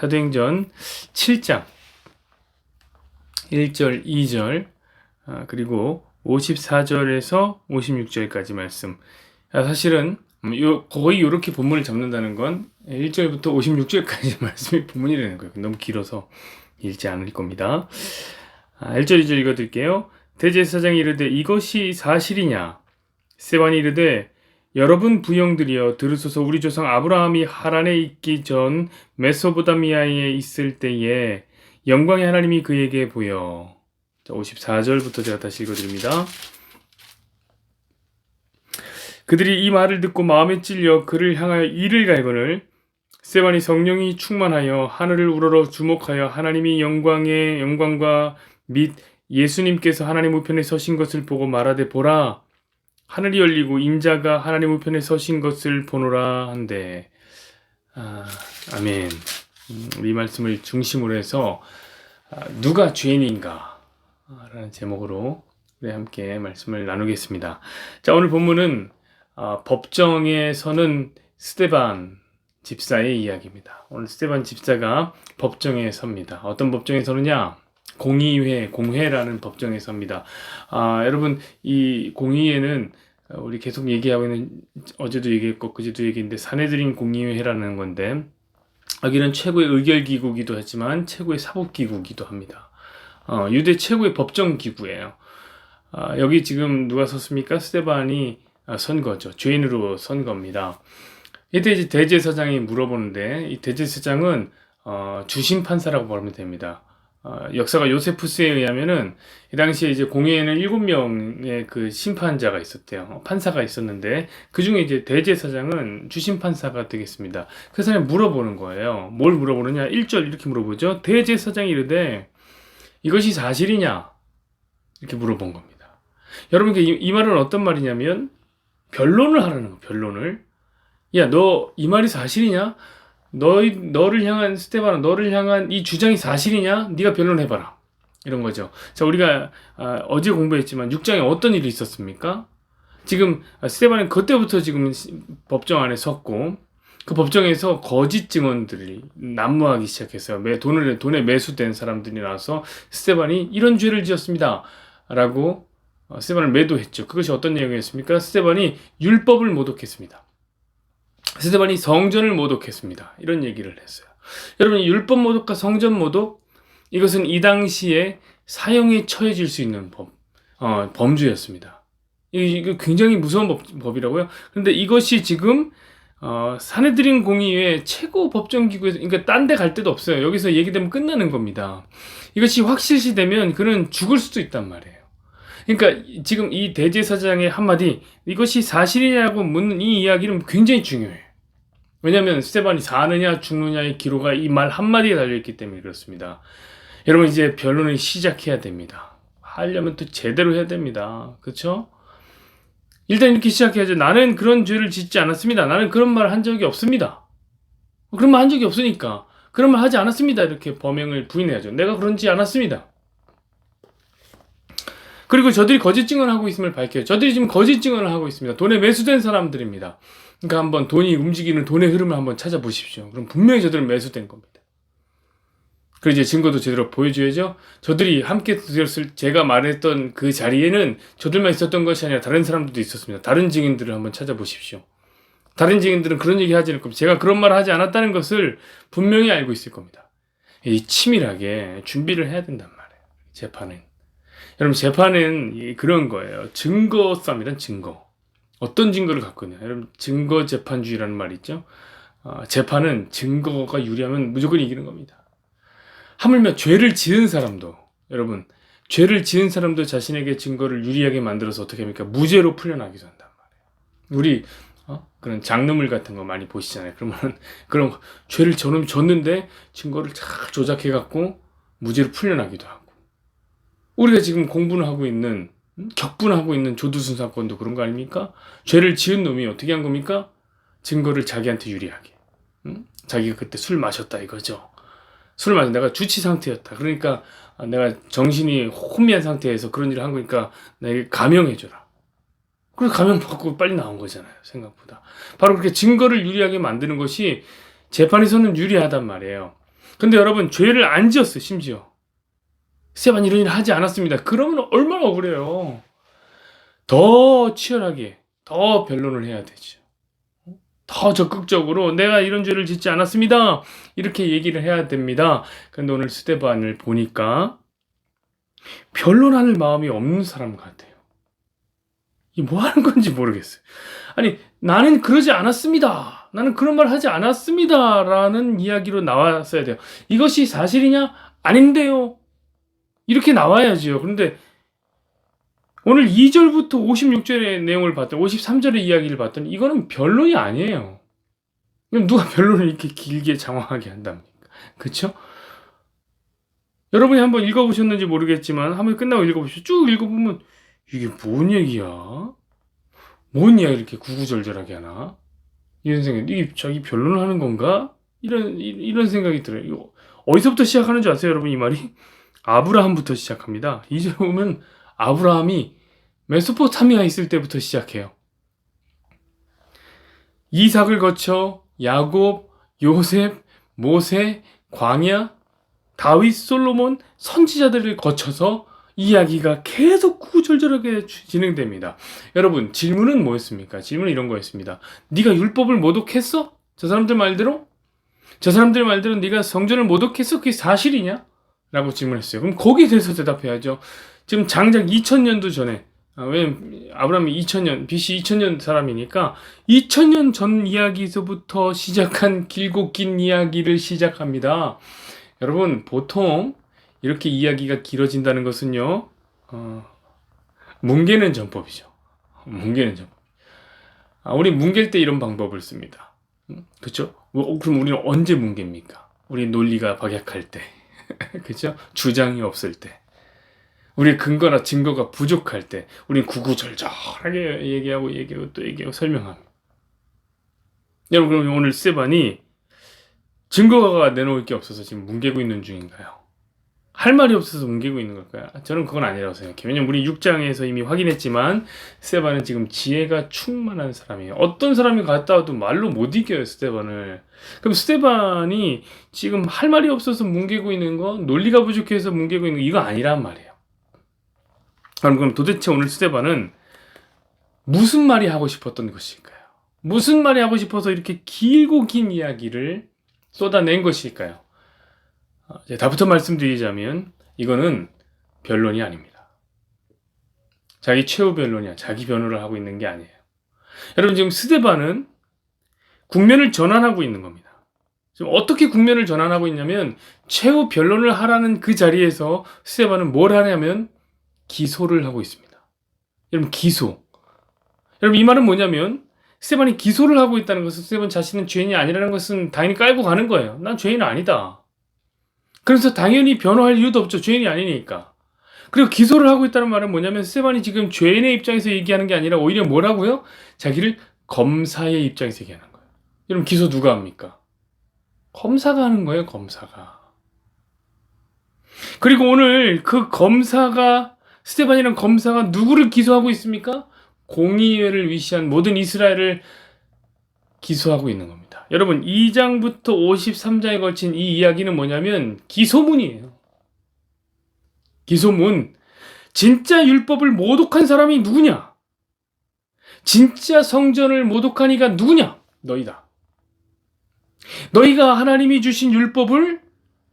사도행전 7장 1절, 2절, 그리고 54절에서 56절까지 말씀. 사실은 거의 이렇게 본문을 잡는다는 건 1절부터 56절까지 말씀이 본문이라는 거예요. 너무 길어서 읽지 않을 겁니다. 1절, 2절 읽어드릴게요. 대제사장이 이르되 이것이 사실이냐? 스데반이 이르되 여러분 부형들이여 들으소서. 우리 조상 아브라함이 하란에 있기 전 메소포타미아에 있을 때에 영광의 하나님이 그에게 보여. 자, 54절부터 제가 다시 읽어드립니다. 그들이 이 말을 듣고 마음에 찔려 그를 향하여 이를 갈거늘 스데반이 성령이 충만하여 하늘을 우러러 주목하여 하나님이 영광과 및 예수님께서 하나님 우편에 서신 것을 보고 말하되 보라 하늘이 열리고 인자가 하나님 우편에 서신 것을 보노라 한대. 아멘. 이 말씀을 중심으로 해서 누가 죄인인가 라는 제목으로 우리 함께 말씀을 나누겠습니다. 자, 오늘 본문은 법정에 서는 스데반 집사의 이야기입니다. 오늘 스데반 집사가 법정에 섭니다. 어떤 법정에 서느냐? 공회라는 법정에 섭니다. 여러분, 이 공의회는 우리 계속 얘기하고 있는, 어제도 얘기했고 그제도 얘기했는데 사내들인 공의회라는 건데, 여기는 최고의 의결기구이기도 하지만 최고의 사법기구이기도 합니다. 유대 최고의 법정기구예요. 여기 지금 누가 섰습니까? 스데반이 선 거죠. 죄인으로 선 겁니다. 이때 이제 대제사장이 물어보는데, 이 대제사장은 주심판사라고 부르면 됩니다. 역사가 요세푸스에 의하면은 이 당시에 이제 공회에는 7명의 그 심판자가 있었대요. 판사가 있었는데 그 중에 이제 대제사장은 주심판사가 되겠습니다. 그 사람이 물어보는 거예요. 뭘 물어보느냐? 1절 이렇게 물어보죠. 대제사장이 이르되 이것이 사실이냐? 이렇게 물어본 겁니다. 여러분, 이 말은 어떤 말이냐면 변론을 하라는 거. 변론을. 야, 너 이 말이 사실이냐? 너를 향한 스데반아, 너를 향한 이 주장이 사실이냐? 네가 변론해봐라. 이런 거죠. 자, 우리가 어제 공부했지만 6장에 어떤 일이 있었습니까? 지금 스데반은 그때부터 지금 법정 안에 섰고, 그 법정에서 거짓 증언들이 난무하기 시작했어요. 돈에 매수된 사람들이 나와서 스데반이 이런 죄를 지었습니다 라고 스데반을 매도했죠. 그것이 어떤 내용이었습니까? 스데반이 율법을 모독했습니다. 스데반이 성전을 모독했습니다. 이런 얘기를 했어요. 여러분, 율법 모독과 성전 모독, 이것은 이 당시에 사형에 처해질 수 있는 범죄였습니다. 이거 굉장히 무서운 법이라고요. 그런데 이것이 지금 사내들인 공의회 최고 법정기구에서, 그러니까 딴 데 갈 데도 없어요. 여기서 얘기되면 끝나는 겁니다. 이것이 확실시되면 그는 죽을 수도 있단 말이에요. 그러니까 지금 이 대제사장의 한마디, 이것이 사실이냐고 묻는 이 이야기는 굉장히 중요해요. 왜냐하면 스데반이 사느냐 죽느냐의 기로가 이 말 한마디에 달려있기 때문에 그렇습니다. 여러분, 이제 변론을 시작해야 됩니다. 하려면 또 제대로 해야 됩니다. 그렇죠? 일단 이렇게 시작해야죠. 나는 그런 죄를 짓지 않았습니다. 나는 그런 말 한 적이 없습니다. 그런 말 한 적이 없으니까 그런 말 하지 않았습니다. 이렇게 범행을 부인해야죠. 내가 그런지 않았습니다. 그리고 저들이 거짓 증언을 하고 있음을 밝혀요. 저들이 지금 거짓 증언을 하고 있습니다. 돈에 매수된 사람들입니다. 그러니까 한번 돈이 움직이는 돈의 흐름을 한번 찾아보십시오. 그럼 분명히 저들은 매수된 겁니다. 그리고 이제 증거도 제대로 보여줘야죠. 저들이 함께 드렸을, 제가 말했던 그 자리에는 저들만 있었던 것이 아니라 다른 사람들도 있었습니다. 다른 증인들을 한번 찾아보십시오. 다른 증인들은 그런 얘기 하지 않을 겁니다. 제가 그런 말을 하지 않았다는 것을 분명히 알고 있을 겁니다. 이 치밀하게 준비를 해야 된단 말이에요. 재판은. 여러분, 재판은 그런 거예요. 증거 싸움이란 증거. 어떤 증거를 갖고 있냐. 여러분, 증거 재판주의라는 말이 있죠. 재판은 증거가 유리하면 무조건 이기는 겁니다. 하물며 죄를 지은 사람도, 여러분, 죄를 지은 사람도 자신에게 증거를 유리하게 만들어서 어떻게 합니까? 무죄로 풀려나기도 한단 말이에요. 우리 그런 장르물 같은 거 많이 보시잖아요. 그러면 그런 죄를 저놈이 졌는데 증거를 잘 조작해 갖고 무죄로 풀려나기도 하고. 우리가 지금 공부를 하고 있는, 격분하고 있는 조두순 사건도 그런 거 아닙니까? 죄를 지은 놈이 어떻게 한 겁니까? 증거를 자기한테 유리하게. 자기가 그때 술 마셨다 이거죠. 술 마신 내가 주치 상태였다. 그러니까 내가 정신이 혼미한 상태에서 그런 일을 한 거니까 나에게 감형해줘라. 그래서 감형 받고 빨리 나온 거잖아요. 생각보다. 바로 그렇게 증거를 유리하게 만드는 것이 재판에서는 유리하단 말이에요. 근데 여러분 죄를 안 지었어요. 심지어 스테반이 이런 일을 하지 않았습니다. 그러면 얼마나 억울해요. 더 치열하게 더 변론을 해야 되죠. 더 적극적으로 내가 이런 죄를 짓지 않았습니다. 이렇게 얘기를 해야 됩니다. 그런데 오늘 스테반을 보니까 변론할 마음이 없는 사람 같아요. 이 뭐 하는 건지 모르겠어요. 아니, 나는 그러지 않았습니다. 나는 그런 말 하지 않았습니다. 라는 이야기로 나왔어야 돼요. 이것이 사실이냐? 아닌데요. 이렇게 나와야지요. 그런데 오늘 2절부터 56절의 내용을 봤더니 53절의 이야기를 봤더니 이거는 변론이 아니에요. 누가 변론을 이렇게 길게 장황하게 한답니까? 그쵸? 여러분이 한번 읽어보셨는지 모르겠지만 한번 끝나고 읽어보시죠. 쭉 읽어보면 이게 뭔 얘기야? 뭔 이야기 이렇게 구구절절하게 하나? 이런 생각, 이게 자기 변론을 하는 건가? 이런 생각이 들어요. 이거 어디서부터 시작하는 줄 아세요, 여러분? 이 말이? 아브라함부터 시작합니다. 이제 보면 아브라함이 메소포타미아에 있을 때부터 시작해요. 이삭을 거쳐 야곱, 요셉, 모세, 광야, 다윗, 솔로몬, 선지자들을 거쳐서 이야기가 계속 구구절절하게 진행됩니다. 여러분, 질문은 뭐였습니까? 질문은 이런 거였습니다. 네가 율법을 모독했어? 저 사람들 말대로? 저 사람들 말대로 네가 성전을 모독했어? 그게 사실이냐? 라고 질문했어요. 그럼 거기에 대해서 대답해야죠. 지금 장작 2000년도 전에, 왜냐면 아브라함이 2000년, BC 2000년 사람이니까 2000년 전 이야기에서부터 시작한 길고 긴 이야기를 시작합니다. 여러분, 보통 이렇게 이야기가 길어진다는 것은요, 뭉개는 전법이죠. 뭉개는 전법. 우리 뭉갤 때 이런 방법을 씁니다. 그쵸? 그럼 우리는 언제 뭉갭니까? 우리 논리가 박약할 때. 그쵸? 주장이 없을 때. 우리의 근거나 증거가 부족할 때. 우리는 구구절절하게 얘기하고 또 얘기하고 설명합니다. 여러분, 그럼 오늘 스테반이 증거가 내놓을 게 없어서 지금 뭉개고 있는 중인가요? 할 말이 없어서 뭉개고 있는 걸까요? 저는 그건 아니라고 생각해요. 왜냐면 우리 6장에서 이미 확인했지만 스테반은 지금 지혜가 충만한 사람이에요. 어떤 사람이 갔다 와도 말로 못 이겨요, 스테반을. 그럼 스테반이 지금 할 말이 없어서 뭉개고 있는 거, 논리가 부족해서 뭉개고 있는 거, 이거 아니란 말이에요. 그럼 도대체 오늘 스테반은 무슨 말이 하고 싶었던 것일까요? 무슨 말이 하고 싶어서 이렇게 길고 긴 이야기를 쏟아낸 것일까요? 답부터 말씀드리자면 이거는 변론이 아닙니다. 자기 최후 변론이야. 자기 변호를 하고 있는 게 아니에요. 여러분, 지금 스데반은 국면을 전환하고 있는 겁니다. 지금 어떻게 국면을 전환하고 있냐면 최후 변론을 하라는 그 자리에서 스데반은 뭘 하냐면 기소를 하고 있습니다. 여러분, 기소. 여러분, 이 말은 뭐냐면 스데반이 기소를 하고 있다는 것은 스데반 자신은 죄인이 아니라는 것은 당연히 깔고 가는 거예요. 난 죄인은 아니다. 그래서 당연히 변호할 이유도 없죠. 죄인이 아니니까. 그리고 기소를 하고 있다는 말은 뭐냐면 스테반이 지금 죄인의 입장에서 얘기하는 게 아니라 오히려 뭐라고요? 자기를 검사의 입장에서 얘기하는 거예요. 여러분, 기소 누가 합니까? 검사가 하는 거예요. 검사가. 그리고 오늘 그 검사가, 스테반이라는 검사가 누구를 기소하고 있습니까? 공의회를 위시한 모든 이스라엘을 기소하고 있는 겁니다. 여러분, 2장부터 53장에 걸친 이 이야기는 뭐냐면 기소문이에요. 기소문. 진짜 율법을 모독한 사람이 누구냐? 진짜 성전을 모독한 이가 누구냐? 너희다. 너희가 하나님이 주신 율법을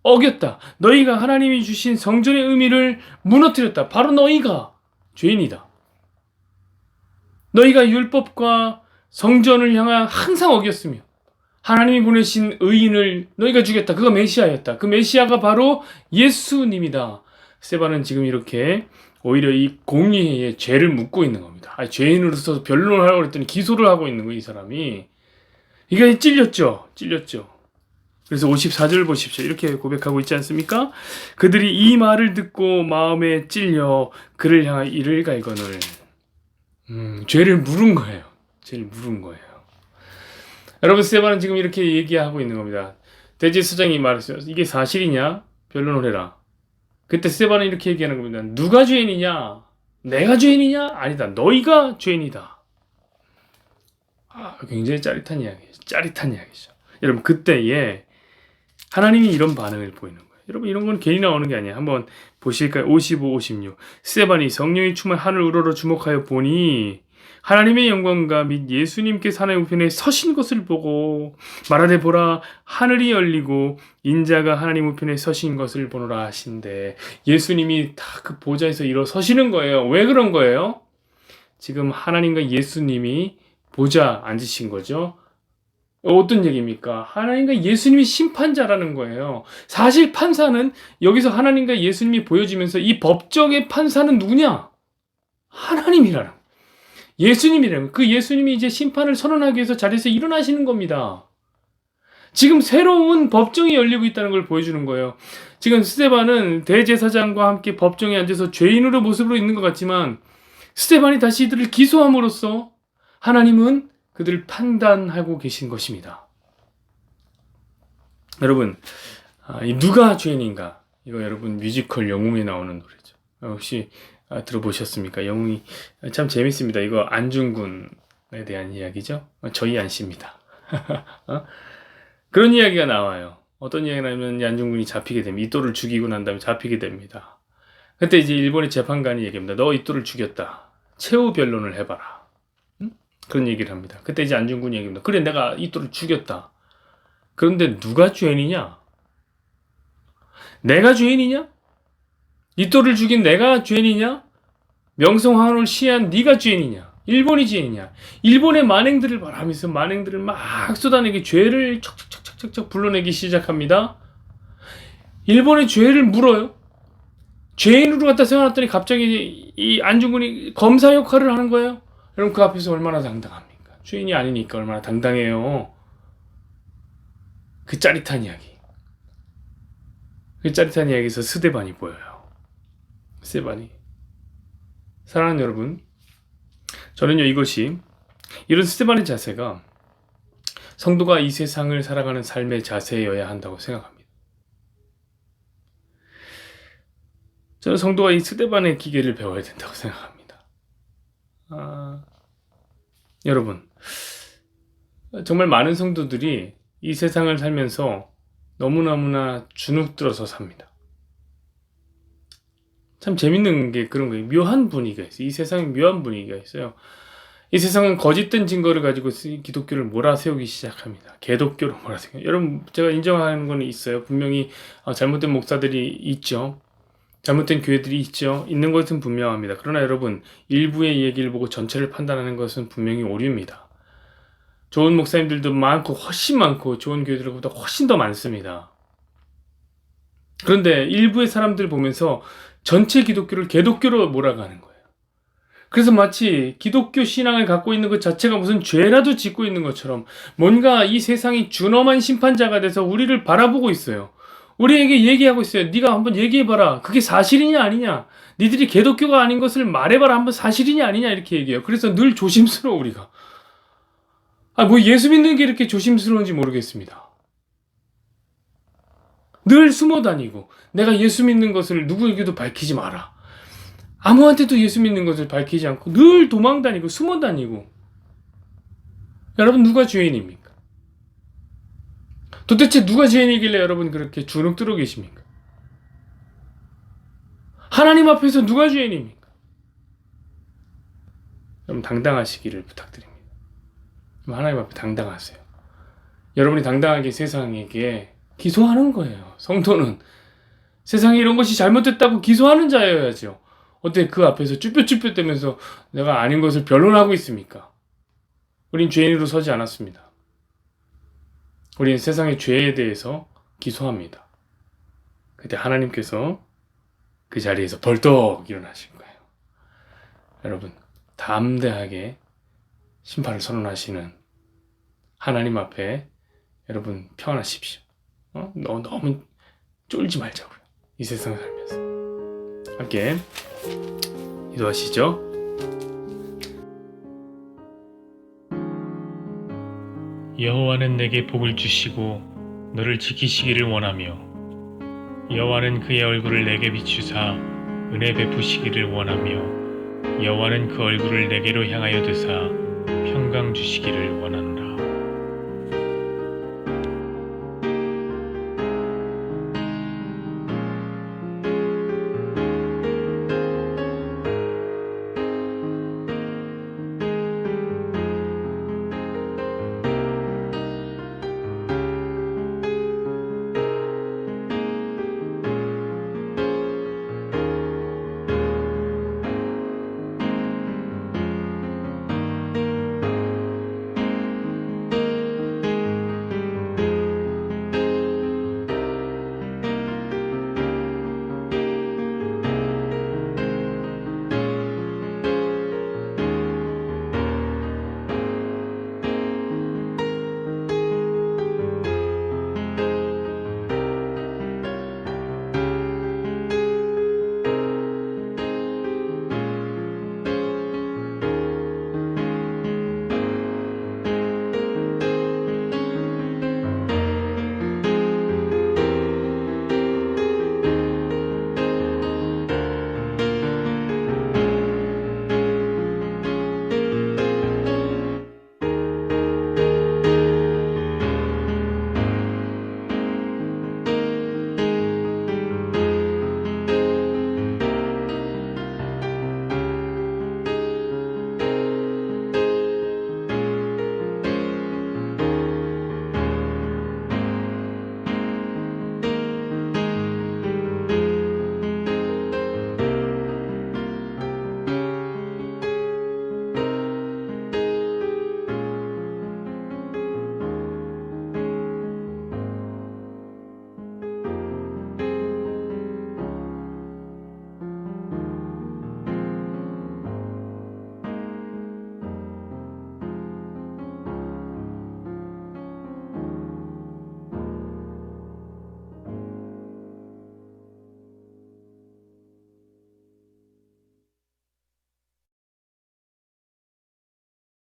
어겼다. 너희가 하나님이 주신 성전의 의미를 무너뜨렸다. 바로 너희가 죄인이다. 너희가 율법과 성전을 향한 항상 어겼으며 하나님이 보내신 의인을 너희가 죽였다. 그가 메시아였다. 그 메시아가 바로 예수님이다. 스테반은 지금 이렇게 오히려 이 공의회에 죄를 묻고 있는 겁니다. 죄인으로서 변론을 하려고 했더니 기소를 하고 있는 거예요, 이 사람이. 이게 찔렸죠. 그래서 54절 보십시오. 이렇게 고백하고 있지 않습니까? 그들이 이 말을 듣고 마음에 찔려 그를 향한 이를 갈거늘. 죄를 물은 거예요. 여러분, 스테반은 지금 이렇게 얘기하고 있는 겁니다. 대제사장이 말했어요. 이게 사실이냐? 변론을 해라. 그때 스테반은 이렇게 얘기하는 겁니다. 누가 죄인이냐? 내가 죄인이냐? 아니다. 너희가 죄인이다. 굉장히 짜릿한 이야기죠. 여러분, 그때에 하나님이 이런 반응을 보이는 거예요. 여러분 이런 건 괜히 나오는 게 아니에요. 한번 보실까요? 55, 56. 스데반이 성령이 충만 하늘 우러러 주목하여 보니 하나님의 영광과 및 예수님께서 하나님 우편에 서신 것을 보고 말하되 보라 하늘이 열리고 인자가 하나님 우편에 서신 것을 보노라 하신대. 예수님이 다 그 보좌에서 일어서시는 거예요. 왜 그런 거예요? 지금 하나님과 예수님이 보좌 앉으신 거죠. 어떤 얘기입니까? 하나님과 예수님이 심판자라는 거예요. 사실 판사는 여기서 하나님과 예수님이 보여지면서 이 법정의 판사는 누구냐? 하나님이라는 거예요. 예수님이라는 그 예수님이 이제 심판을 선언하기 위해서 자리에서 일어나시는 겁니다. 지금 새로운 법정이 열리고 있다는 걸 보여주는 거예요. 지금 스데반은 대제사장과 함께 법정에 앉아서 죄인으로 모습으로 있는 것 같지만 스데반이 다시 이들을 기소함으로써 하나님은 그들을 판단하고 계신 것입니다. 여러분, 누가 죄인인가? 이거 여러분 뮤지컬 영웅에 나오는 노래죠. 혹시 들어보셨습니까? 영웅이 참 재밌습니다. 이거 안중근에 대한 이야기죠. 저희 안씨입니다. 그런 이야기가 나와요. 어떤 이야기가 나면 안중근이 잡히게 됩니다. 이또를 죽이고 난 다음에 잡히게 됩니다. 그때 이제 일본의 재판관이 얘기합니다. 너 이또를 죽였다. 최후 변론을 해봐라. 그런 얘기를 합니다. 그때 이제 안중근이 얘기합니다. 그래 내가 이또를 죽였다. 그런데 누가 죄인이냐? 내가 죄인이냐? 이또를 죽인 내가 죄인이냐? 명성황후를 시해한 네가 죄인이냐? 일본이 죄인이냐? 일본의 만행들을 말하면서 만행들을 막 쏟아내기 죄를 척척척척척 불러내기 시작합니다. 일본의 죄를 물어요. 죄인으로 갖다 세워놨더니 갑자기 이 안중근이 검사 역할을 하는 거예요. 여러분 그 앞에서 얼마나 당당합니까? 죄인이 아니니까 얼마나 당당해요. 그 짜릿한 이야기. 그 짜릿한 이야기에서 스데반이 보여요. 스데반이. 사랑하는 여러분, 저는요 이것이 이런 스데반의 자세가 성도가 이 세상을 살아가는 삶의 자세여야 한다고 생각합니다. 저는 성도가 이 스데반의 기계를 배워야 된다고 생각합니다. 여러분, 정말 많은 성도들이 이 세상을 살면서 너무너무나 주눅들어서 삽니다. 참 재밌는 게 그런 거예요. 묘한 분위기가 있어요. 이 세상에 묘한 분위기가 있어요. 이 세상은 거짓된 증거를 가지고 기독교를 몰아세우기 시작합니다. 개독교로 몰아세우기. 여러분, 제가 인정하는 건 있어요. 분명히 잘못된 목사들이 있죠. 잘못된 교회들이 있죠. 있는 것은 분명합니다. 그러나 여러분, 일부의 얘기를 보고 전체를 판단하는 것은 분명히 오류입니다. 좋은 목사님들도 많고 훨씬 많고 좋은 교회들보다 훨씬 더 많습니다. 그런데 일부의 사람들 보면서 전체 기독교를 개독교로 몰아가는 거예요. 그래서 마치 기독교 신앙을 갖고 있는 것 자체가 무슨 죄라도 짓고 있는 것처럼 뭔가 이 세상이 준엄한 심판자가 돼서 우리를 바라보고 있어요. 우리에게 얘기하고 있어요. 네가 한번 얘기해봐라. 그게 사실이냐 아니냐. 니들이 개독교가 아닌 것을 말해봐라. 한번 사실이냐 아니냐 이렇게 얘기해요. 그래서 늘 조심스러워 우리가. 뭐 예수 믿는 게 이렇게 조심스러운지 모르겠습니다. 늘 숨어 다니고 내가 예수 믿는 것을 누구에게도 밝히지 마라. 아무한테도 예수 믿는 것을 밝히지 않고 늘 도망 다니고 숨어 다니고. 여러분 누가 죄인입니까? 도대체 누가 죄인이길래 여러분 그렇게 주눅 들어 계십니까? 하나님 앞에서 누가 죄인입니까? 여러분 당당하시기를 부탁드립니다. 하나님 앞에 당당하세요. 여러분이 당당하게 세상에게 기소하는 거예요. 성도는 세상에 이런 것이 잘못됐다고 기소하는 자여야죠. 어때 그 앞에서 쭈뼛쭈뼛대면서 내가 아닌 것을 변론하고 있습니까? 우린 죄인으로 서지 않았습니다. 우리는 세상의 죄에 대해서 기소합니다. 그때 하나님께서 그 자리에서 벌떡 일어나신 거예요. 여러분 담대하게 심판을 선언하시는 하나님 앞에 여러분 평안하십시오. 너무 쫄지 말자고요. 이 세상을 살면서 함께 기도하시죠. 여호와는 내게 복을 주시고 너를 지키시기를 원하며 여호와는 그의 얼굴을 내게 비추사 은혜 베푸시기를 원하며 여호와는 그 얼굴을 내게로 향하여 드사 평강 주시기를 원하노라.